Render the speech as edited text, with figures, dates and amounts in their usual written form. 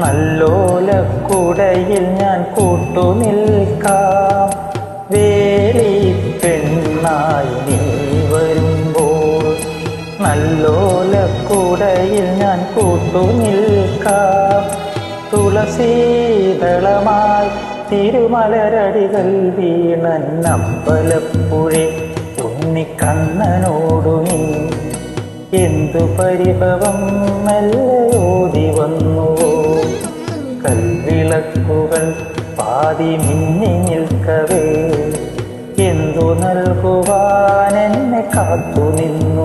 നല്ലോലക്കുടയിൽ ഞാൻ കൂട്ടുനിൽക്കാം. വേലി പെണ്ണായി നീ വരുമ്പോൾ നല്ലോലക്കുടയിൽ ഞാൻ കൂട്ടുനിൽക്കാം. തുളസീതളമായി തിരുമലരടികൾ വീണന്നമ്പലപ്പുഴെ ഉണ്ണിക്കണ്ണനോടു നീ എന്തു പരിഭവം മെല്ലയോതി വന്നുവോ. കൽവിളക്കുകൾ പാതി മിന്നി നിൽക്കവേ എന്തു നൽകുവാൻ എന്നെ കാത്തു നിന്നു.